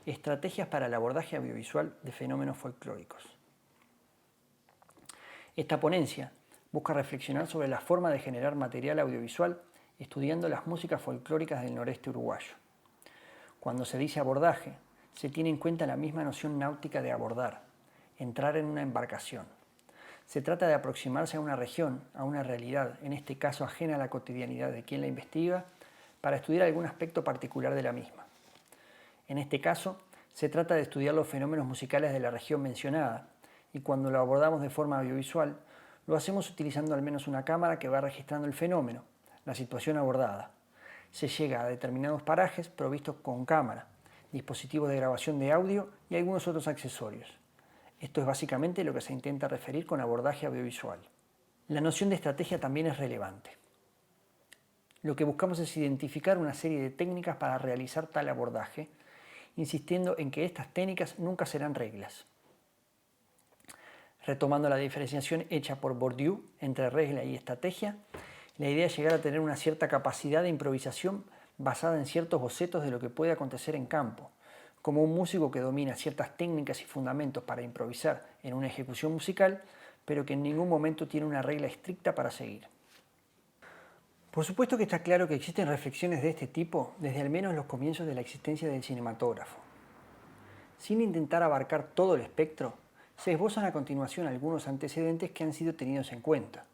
Estrategias para el abordaje audiovisual de fenómenos folclóricos. Esta ponencia busca reflexionar sobre la forma de generar material audiovisual estudiando las músicas folclóricas del noreste uruguayo. Cuando se dice abordaje, se tiene en cuenta la misma noción náutica de abordar, entrar en una embarcación. Se trata de aproximarse a una región, a una realidad, en este caso ajena a la cotidianidad de quien la investiga, para estudiar algún aspecto particular de la misma. En este caso, se trata de estudiar los fenómenos musicales de la región mencionada, y cuando lo abordamos de forma audiovisual, lo hacemos utilizando al menos una cámara que va registrando el fenómeno, la situación abordada. Se llega a determinados parajes provistos con cámara, dispositivos de grabación de audio y algunos otros accesorios. Esto es básicamente lo que se intenta referir con abordaje audiovisual. La noción de estrategia también es relevante. Lo que buscamos es identificar una serie de técnicas para realizar tal abordaje, insistiendo en que estas técnicas nunca serán reglas. Retomando la diferenciación hecha por Bourdieu entre regla y estrategia, la idea es llegar a tener una cierta capacidad de improvisación basada en ciertos bocetos de lo que puede acontecer en campo, como un músico que domina ciertas técnicas y fundamentos para improvisar en una ejecución musical, pero que en ningún momento tiene una regla estricta para seguir. Por supuesto que está claro que existen reflexiones de este tipo desde al menos los comienzos de la existencia del cinematógrafo. Sin intentar abarcar todo el espectro, se esbozan a continuación algunos antecedentes que han sido tenidos en cuenta.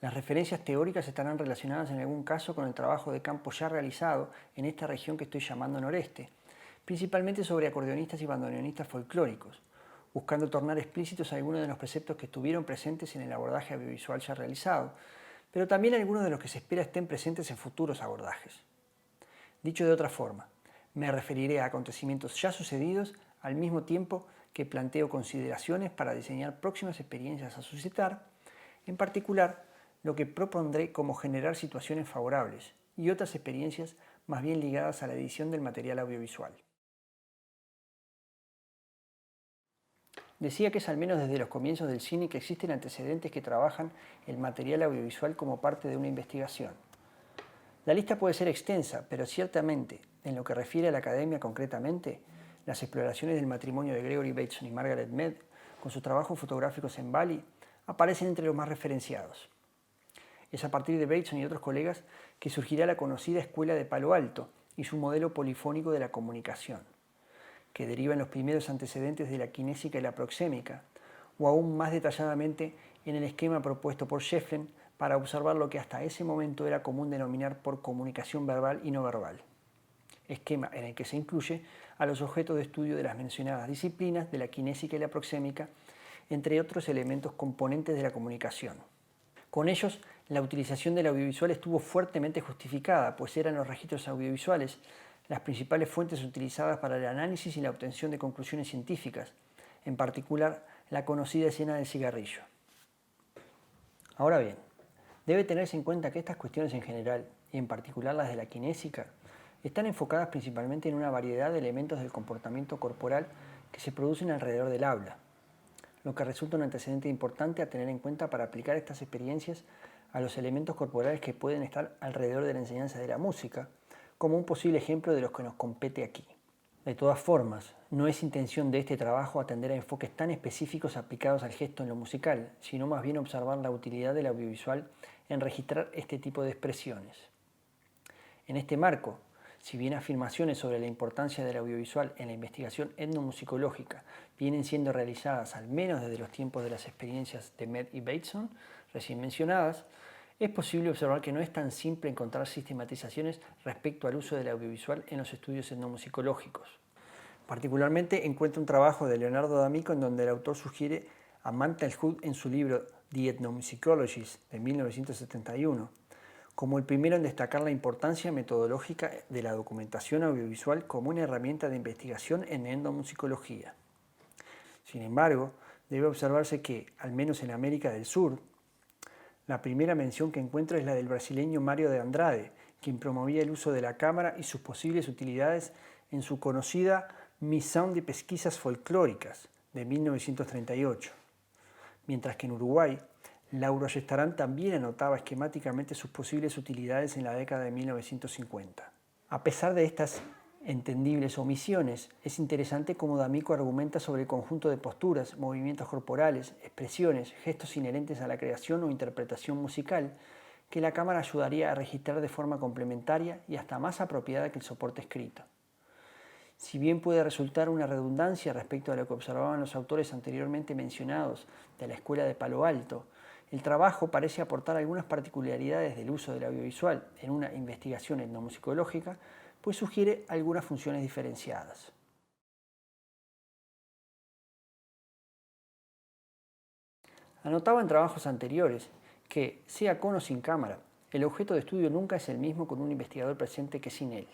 Las referencias teóricas estarán relacionadas en algún caso con el trabajo de campo ya realizado en esta región que estoy llamando noreste, principalmente sobre acordeonistas y bandoneonistas folclóricos, buscando tornar explícitos algunos de los preceptos que estuvieron presentes en el abordaje audiovisual ya realizado, pero también algunos de los que se espera estén presentes en futuros abordajes. Dicho de otra forma, me referiré a acontecimientos ya sucedidos al mismo tiempo que planteo consideraciones para diseñar próximas experiencias a suscitar, en particular lo que propondré como generar situaciones favorables y otras experiencias más bien ligadas a la edición del material audiovisual. Decía que es al menos desde los comienzos del cine que existen antecedentes que trabajan el material audiovisual como parte de una investigación. La lista puede ser extensa, pero ciertamente, en lo que refiere a la academia concretamente, las exploraciones del matrimonio de Gregory Bateson y Margaret Mead, con sus trabajos fotográficos en Bali, aparecen entre los más referenciados. Es a partir de Bateson y otros colegas que surgirá la conocida Escuela de Palo Alto y su modelo polifónico de la comunicación, que deriva en los primeros antecedentes de la kinésica y la proxémica, o aún más detalladamente en el esquema propuesto por Schefflin para observar lo que hasta ese momento era común denominar por comunicación verbal y no verbal, esquema en el que se incluye a los objetos de estudio de las mencionadas disciplinas de la kinésica y la proxémica, entre otros elementos componentes de la comunicación. Con ellos, la utilización del audiovisual estuvo fuertemente justificada, pues eran los registros audiovisuales las principales fuentes utilizadas para el análisis y la obtención de conclusiones científicas, en particular la conocida escena del cigarrillo. Ahora bien, debe tenerse en cuenta que estas cuestiones en general, y en particular las de la kinésica, están enfocadas principalmente en una variedad de elementos del comportamiento corporal que se producen alrededor del habla, lo que resulta un antecedente importante a tener en cuenta para aplicar estas experiencias a los elementos corporales que pueden estar alrededor de la enseñanza de la música, como un posible ejemplo de los que nos compete aquí. De todas formas, no es intención de este trabajo atender a enfoques tan específicos aplicados al gesto en lo musical, sino más bien observar la utilidad del audiovisual en registrar este tipo de expresiones. En este marco, si bien afirmaciones sobre la importancia del audiovisual en la investigación etnomusicológica vienen siendo realizadas al menos desde los tiempos de las experiencias de Mead y Bateson, recién mencionadas, es posible observar que no es tan simple encontrar sistematizaciones respecto al uso del audiovisual en los estudios etnomusicológicos. Particularmente encuentro un trabajo de Leonardo D'Amico en donde el autor sugiere a Mantelhood en su libro The Ethnomusicologist de 1971, como el primero en destacar la importancia metodológica de la documentación audiovisual como una herramienta de investigación en etnomusicología. Sin embargo, debe observarse que, al menos en América del Sur, la primera mención que encuentro es la del brasileño Mário de Andrade, quien promovía el uso de la cámara y sus posibles utilidades en su conocida Missão de Pesquisas Folclóricas de 1938, mientras que en Uruguay, Lauro Ayestarán también anotaba esquemáticamente sus posibles utilidades en la década de 1950. A pesar de estas entendibles omisiones, es interesante cómo D'Amico argumenta sobre el conjunto de posturas, movimientos corporales, expresiones, gestos inherentes a la creación o interpretación musical que la cámara ayudaría a registrar de forma complementaria y hasta más apropiada que el soporte escrito. Si bien puede resultar una redundancia respecto a lo que observaban los autores anteriormente mencionados de la escuela de Palo Alto, el trabajo parece aportar algunas particularidades del uso del audiovisual en una investigación etnomusicológica, pues sugiere algunas funciones diferenciadas. Anotaba en trabajos anteriores que, sea con o sin cámara, el objeto de estudio nunca es el mismo con un investigador presente que sin él.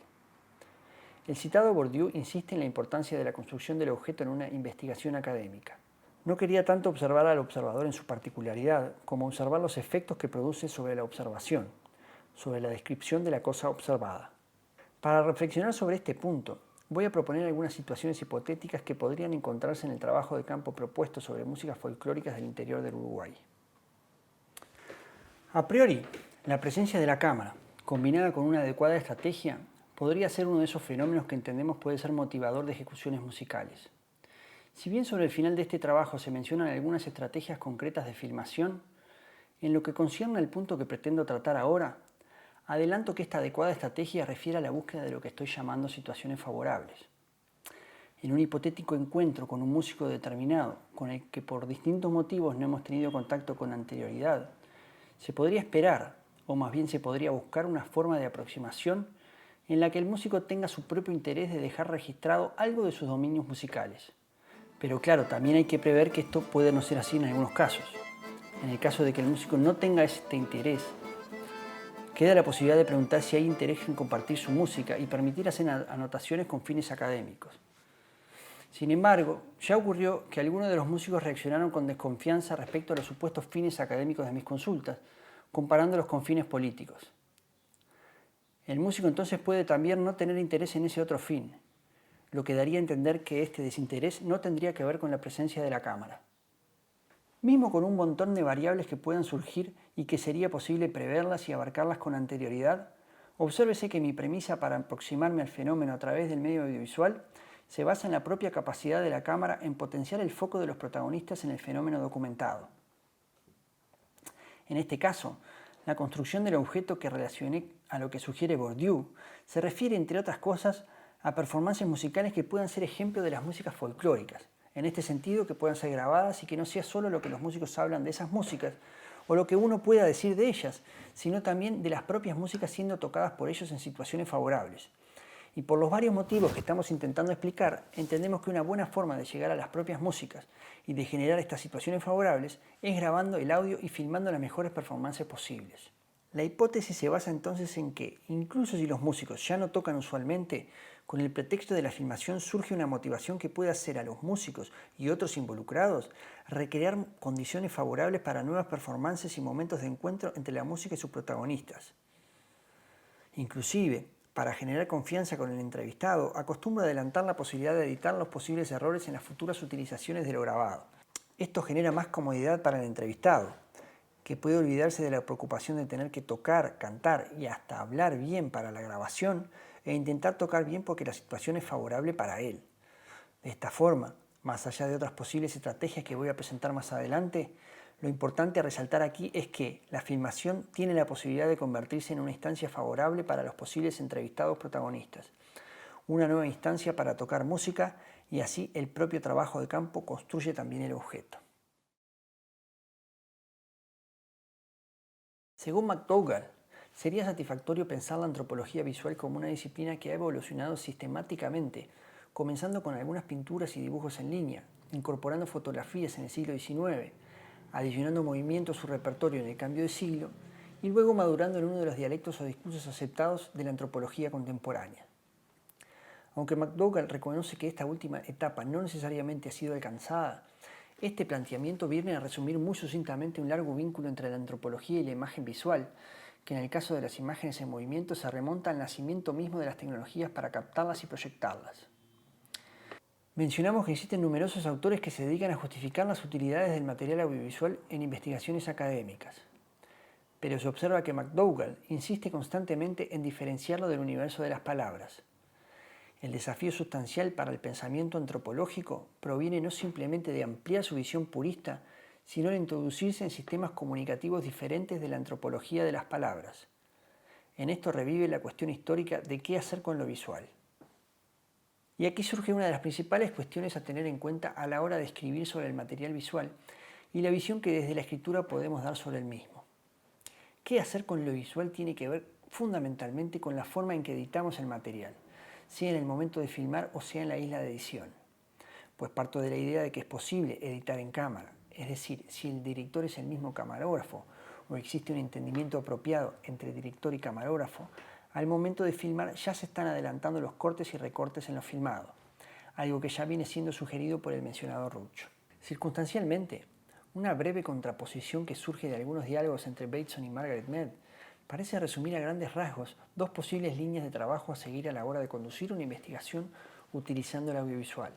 El citado Bourdieu insiste en la importancia de la construcción del objeto en una investigación académica. No quería tanto observar al observador en su particularidad, como observar los efectos que produce sobre la observación, sobre la descripción de la cosa observada. Para reflexionar sobre este punto, voy a proponer algunas situaciones hipotéticas que podrían encontrarse en el trabajo de campo propuesto sobre músicas folclóricas del interior del Uruguay. A priori, la presencia de la cámara, combinada con una adecuada estrategia, podría ser uno de esos fenómenos que entendemos puede ser motivador de ejecuciones musicales. Si bien sobre el final de este trabajo se mencionan algunas estrategias concretas de filmación, en lo que concierne al punto que pretendo tratar ahora, adelanto que esta adecuada estrategia refiere a la búsqueda de lo que estoy llamando situaciones favorables. En un hipotético encuentro con un músico determinado, con el que por distintos motivos no hemos tenido contacto con anterioridad, se podría esperar, o más bien se podría buscar una forma de aproximación en la que el músico tenga su propio interés de dejar registrado algo de sus dominios musicales. Pero claro, también hay que prever que esto puede no ser así en algunos casos. En el caso de que el músico no tenga este interés, queda la posibilidad de preguntar si hay interés en compartir su música y permitir hacer anotaciones con fines académicos. Sin embargo, ya ocurrió que algunos de los músicos reaccionaron con desconfianza respecto a los supuestos fines académicos de mis consultas, comparándolos con fines políticos. El músico entonces puede también no tener interés en ese otro fin, lo que daría a entender que este desinterés no tendría que ver con la presencia de la cámara. Mismo con un montón de variables que puedan surgir y que sería posible preverlas y abarcarlas con anterioridad, obsérvese que mi premisa para aproximarme al fenómeno a través del medio audiovisual se basa en la propia capacidad de la cámara en potenciar el foco de los protagonistas en el fenómeno documentado. En este caso, la construcción del objeto que relacioné a lo que sugiere Bourdieu se refiere, entre otras cosas, a performances musicales que puedan ser ejemplo de las músicas folclóricas, en este sentido que puedan ser grabadas y que no sea solo lo que los músicos hablan de esas músicas o lo que uno pueda decir de ellas, sino también de las propias músicas siendo tocadas por ellos en situaciones favorables. Y por los varios motivos que estamos intentando explicar, entendemos que una buena forma de llegar a las propias músicas y de generar estas situaciones favorables es grabando el audio y filmando las mejores performances posibles. La hipótesis se basa entonces en que, incluso si los músicos ya no tocan usualmente, con el pretexto de la filmación surge una motivación que puede hacer a los músicos y otros involucrados recrear condiciones favorables para nuevas performances y momentos de encuentro entre la música y sus protagonistas. Inclusive, para generar confianza con el entrevistado, acostumbra adelantar la posibilidad de editar los posibles errores en las futuras utilizaciones de lo grabado. Esto genera más comodidad para el entrevistado, que puede olvidarse de la preocupación de tener que tocar, cantar y hasta hablar bien para la grabación e intentar tocar bien porque la situación es favorable para él. De esta forma, más allá de otras posibles estrategias que voy a presentar más adelante, lo importante a resaltar aquí es que la filmación tiene la posibilidad de convertirse en una instancia favorable para los posibles entrevistados protagonistas, una nueva instancia para tocar música y así el propio trabajo de campo construye también el objeto. Según McDougall, sería satisfactorio pensar la antropología visual como una disciplina que ha evolucionado sistemáticamente, comenzando con algunas pinturas y dibujos en línea, incorporando fotografías en el siglo XIX, adicionando movimiento a su repertorio en el cambio de siglo y luego madurando en uno de los dialectos o discursos aceptados de la antropología contemporánea. Aunque McDougall reconoce que esta última etapa no necesariamente ha sido alcanzada, este planteamiento viene a resumir muy sucintamente un largo vínculo entre la antropología y la imagen visual, que en el caso de las imágenes en movimiento se remonta al nacimiento mismo de las tecnologías para captarlas y proyectarlas. Mencionamos que existen numerosos autores que se dedican a justificar las utilidades del material audiovisual en investigaciones académicas, pero se observa que McDougall insiste constantemente en diferenciarlo del universo de las palabras. El desafío sustancial para el pensamiento antropológico proviene no simplemente de ampliar su visión purista, sino de introducirse en sistemas comunicativos diferentes de la antropología de las palabras. En esto revive la cuestión histórica de qué hacer con lo visual. Y aquí surge una de las principales cuestiones a tener en cuenta a la hora de escribir sobre el material visual y la visión que desde la escritura podemos dar sobre el mismo. ¿Qué hacer con lo visual? Tiene que ver fundamentalmente con la forma en que editamos el material, sea en el momento de filmar o sea en la isla de edición. Pues parto de la idea de que es posible editar en cámara, es decir, si el director es el mismo camarógrafo o existe un entendimiento apropiado entre director y camarógrafo, al momento de filmar ya se están adelantando los cortes y recortes en lo filmado, algo que ya viene siendo sugerido por el mencionado Ruch. Circunstancialmente, una breve contraposición que surge de algunos diálogos entre Bateson y Margaret Mead parece resumir a grandes rasgos dos posibles líneas de trabajo a seguir a la hora de conducir una investigación utilizando el audiovisual.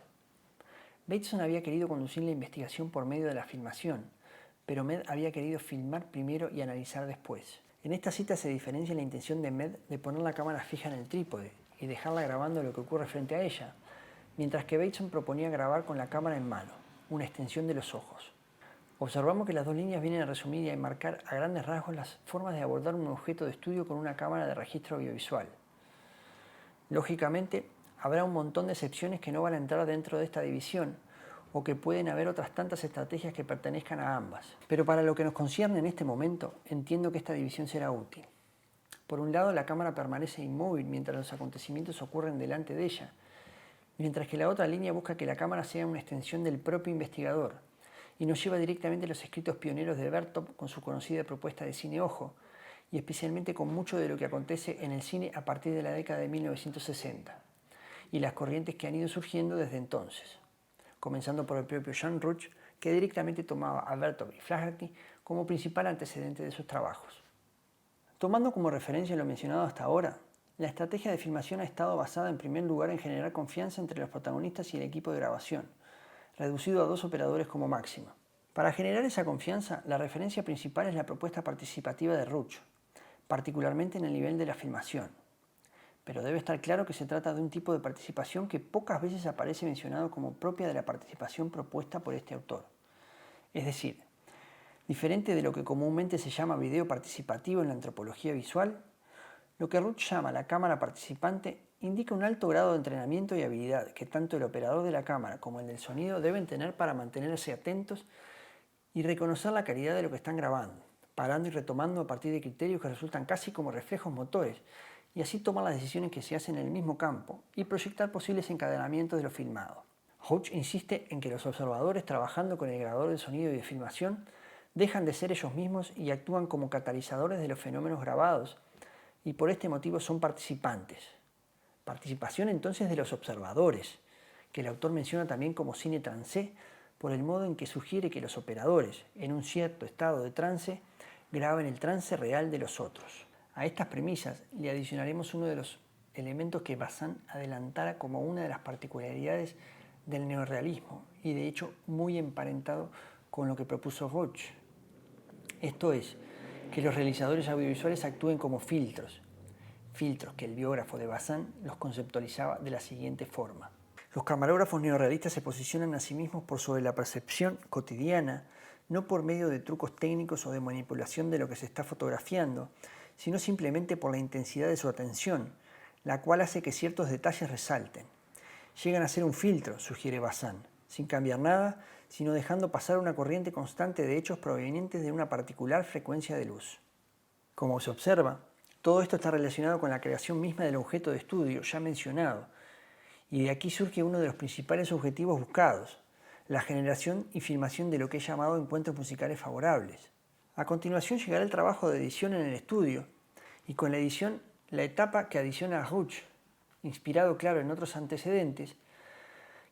Bateson había querido conducir la investigación por medio de la filmación, pero Mead había querido filmar primero y analizar después. En esta cita se diferencia la intención de Mead de poner la cámara fija en el trípode y dejarla grabando lo que ocurre frente a ella, mientras que Bateson proponía grabar con la cámara en mano, una extensión de los ojos. Observamos que las dos líneas vienen a resumir y a enmarcar a grandes rasgos las formas de abordar un objeto de estudio con una cámara de registro audiovisual. Lógicamente, habrá un montón de excepciones que no van a entrar dentro de esta división, o que pueden haber otras tantas estrategias que pertenezcan a ambas. Pero para lo que nos concierne en este momento, entiendo que esta división será útil. Por un lado, la cámara permanece inmóvil mientras los acontecimientos ocurren delante de ella, mientras que la otra línea busca que la cámara sea una extensión del propio investigador, y nos lleva directamente a los escritos pioneros de Vertov con su conocida propuesta de cine-ojo, y especialmente con mucho de lo que acontece en el cine a partir de la década de 1960, y las corrientes que han ido surgiendo desde entonces, comenzando por el propio Jean Ruch, que directamente tomaba a Vertov y Flaherty como principal antecedente de sus trabajos. Tomando como referencia lo mencionado hasta ahora, la estrategia de filmación ha estado basada en primer lugar en generar confianza entre los protagonistas y el equipo de grabación, reducido a 2 operadores como máximo. Para generar esa confianza, la referencia principal es la propuesta participativa de Ruch, particularmente en el nivel de la filmación. Pero debe estar claro que se trata de un tipo de participación que pocas veces aparece mencionado como propia de la participación propuesta por este autor. Es decir, diferente de lo que comúnmente se llama video participativo en la antropología visual, lo que Ruch llama la cámara participante indica un alto grado de entrenamiento y habilidad que tanto el operador de la cámara como el del sonido deben tener para mantenerse atentos y reconocer la calidad de lo que están grabando, parando y retomando a partir de criterios que resultan casi como reflejos motores, y así tomar las decisiones que se hacen en el mismo campo y proyectar posibles encadenamientos de lo filmado. Ruch insiste en que los observadores trabajando con el grabador de sonido y de filmación dejan de ser ellos mismos y actúan como catalizadores de los fenómenos grabados, y por este motivo son participantes. Participación entonces de los observadores, que el autor menciona también como cine trance, por el modo en que sugiere que los operadores, en un cierto estado de trance, graben el trance real de los otros. A estas premisas le adicionaremos uno de los elementos que Bazin adelantara como una de las particularidades del neorrealismo, y de hecho muy emparentado con lo que propuso Ruch. Esto es, que los realizadores audiovisuales actúen como filtros que el biógrafo de Bazin los conceptualizaba de la siguiente forma. Los camarógrafos neorrealistas se posicionan a sí mismos por sobre la percepción cotidiana, no por medio de trucos técnicos o de manipulación de lo que se está fotografiando, sino simplemente por la intensidad de su atención, la cual hace que ciertos detalles resalten. Llegan a ser un filtro, sugiere Bazin, sin cambiar nada, sino dejando pasar una corriente constante de hechos provenientes de una particular frecuencia de luz. Como se observa, todo esto está relacionado con la creación misma del objeto de estudio ya mencionado, y de aquí surge uno de los principales objetivos buscados, la generación y filmación de lo que he llamado encuentros musicales favorables. A continuación llegará el trabajo de edición en el estudio, y con la edición la etapa que adiciona a Ruch, inspirado claro en otros antecedentes,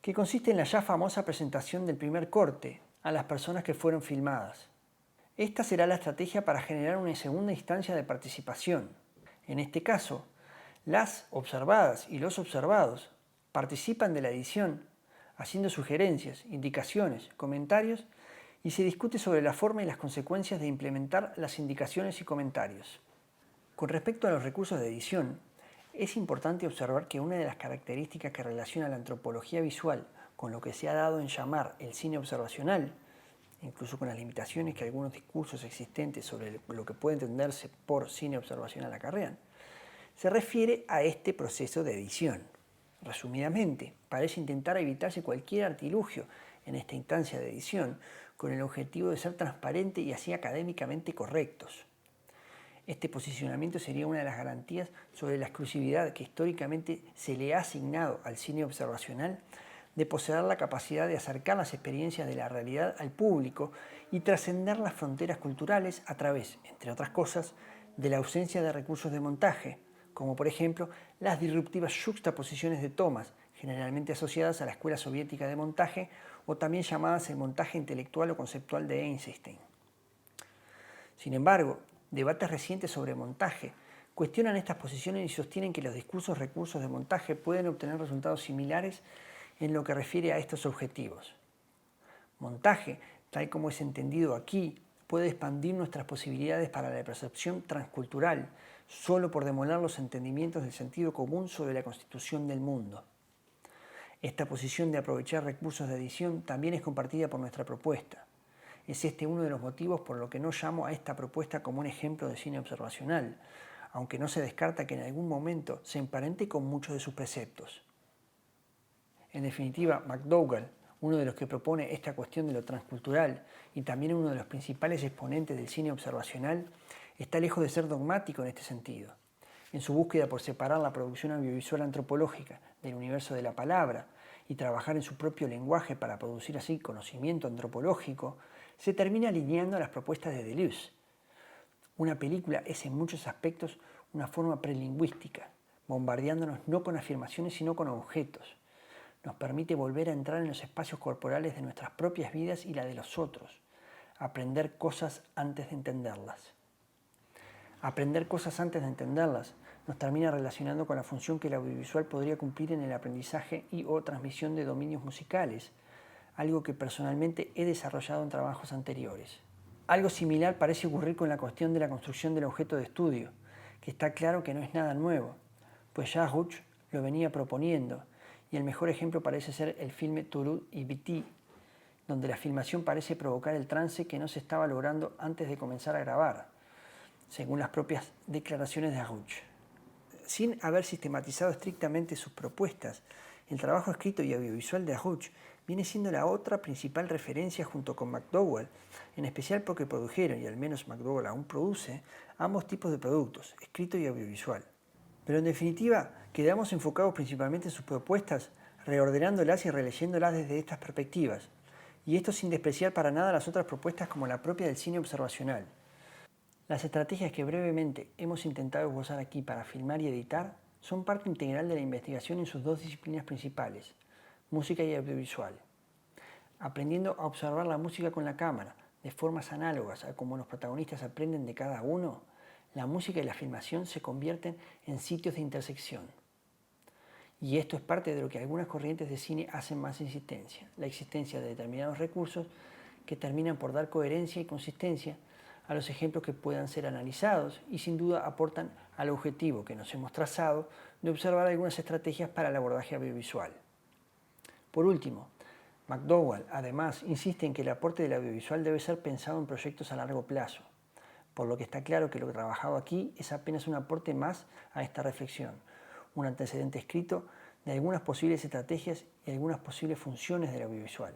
que consiste en la ya famosa presentación del primer corte a las personas que fueron filmadas. Esta será la estrategia para generar una segunda instancia de participación. En este caso, las observadas y los observados participan de la edición, haciendo sugerencias, indicaciones, comentarios, y se discute sobre la forma y las consecuencias de implementar las indicaciones y comentarios. Con respecto a los recursos de edición, Es importante observar que una de las características que relaciona la antropología visual con lo que se ha dado en llamar el cine observacional, incluso con las limitaciones que algunos discursos existentes sobre lo que puede entenderse por cine observacional acarrean, se refiere a este proceso de edición. Resumidamente, parece intentar evitarse cualquier artilugio en esta instancia de edición con el objetivo de ser transparente y así académicamente correctos. Este posicionamiento sería una de las garantías sobre la exclusividad que históricamente se le ha asignado al cine observacional de poseer la capacidad de acercar las experiencias de la realidad al público y trascender las fronteras culturales a través, entre otras cosas, de la ausencia de recursos de montaje, como por ejemplo las disruptivas yuxtaposiciones de tomas, generalmente asociadas a la escuela soviética de montaje o también llamadas el montaje intelectual o conceptual de Eisenstein. Sin embargo, debates recientes sobre montaje cuestionan estas posiciones y sostienen que los discursos recursos de montaje pueden obtener resultados similares en lo que refiere a estos objetivos. Montaje, tal como es entendido aquí, puede expandir nuestras posibilidades para la percepción transcultural solo por demoler los entendimientos del sentido común sobre la constitución del mundo. Esta posición de aprovechar recursos de edición también es compartida por nuestra propuesta. Es este uno de los motivos por lo que no llamo a esta propuesta como un ejemplo de cine observacional, aunque no se descarta que en algún momento se emparente con muchos de sus preceptos. En definitiva, McDougall, uno de los que propone esta cuestión de lo transcultural y también uno de los principales exponentes del cine observacional, está lejos de ser dogmático en este sentido. En su búsqueda por separar la producción audiovisual antropológica del universo de la palabra y trabajar en su propio lenguaje para producir así conocimiento antropológico, se termina alineando a las propuestas de Deleuze. Una película es en muchos aspectos una forma prelingüística, bombardeándonos no con afirmaciones sino con objetos. Nos permite volver a entrar en los espacios corporales de nuestras propias vidas y la de los otros, aprender cosas antes de entenderlas. Aprender cosas antes de entenderlas nos termina relacionando con la función que el audiovisual podría cumplir en el aprendizaje y o transmisión de dominios musicales, algo que personalmente he desarrollado en trabajos anteriores. Algo similar parece ocurrir con la cuestión de la construcción del objeto de estudio, que está claro que no es nada nuevo, pues ya Rouch lo venía proponiendo, y el mejor ejemplo parece ser el filme Toulouse y Beatty, donde la filmación parece provocar el trance que no se estaba logrando antes de comenzar a grabar, según las propias declaraciones de Rouch. Sin haber sistematizado estrictamente sus propuestas, el trabajo escrito y audiovisual de Rouch viene siendo la otra principal referencia junto con McDougall, en especial porque produjeron, y al menos McDougall aún produce, ambos tipos de productos, escrito y audiovisual. Pero en definitiva, quedamos enfocados principalmente en sus propuestas, reordenándolas y releyéndolas desde estas perspectivas, y esto sin despreciar para nada las otras propuestas como la propia del cine observacional. Las estrategias que brevemente hemos intentado esbozar aquí para filmar y editar son parte integral de la investigación en sus dos disciplinas principales, música y audiovisual. Aprendiendo a observar la música con la cámara, de formas análogas a como los protagonistas aprenden de cada uno, la música y la filmación se convierten en sitios de intersección. Y esto es parte de lo que algunas corrientes de cine hacen más insistencia, la existencia de determinados recursos que terminan por dar coherencia y consistencia a los ejemplos que puedan ser analizados y sin duda aportan al objetivo que nos hemos trazado de observar algunas estrategias para el abordaje audiovisual. Por último, McDougall además insiste en que el aporte del audiovisual debe ser pensado en proyectos a largo plazo, por lo que está claro que lo trabajado aquí es apenas un aporte más a esta reflexión, un antecedente escrito de algunas posibles estrategias y algunas posibles funciones del audiovisual.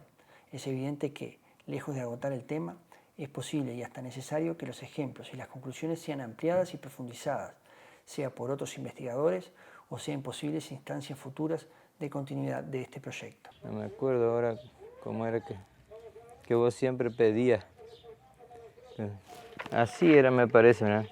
Es evidente que, lejos de agotar el tema, es posible y hasta necesario que los ejemplos y las conclusiones sean ampliadas y profundizadas, sea por otros investigadores o sea en posibles instancias futuras de continuidad de este proyecto. No me acuerdo ahora cómo era que vos siempre pedías. Así era, me parece, ¿verdad?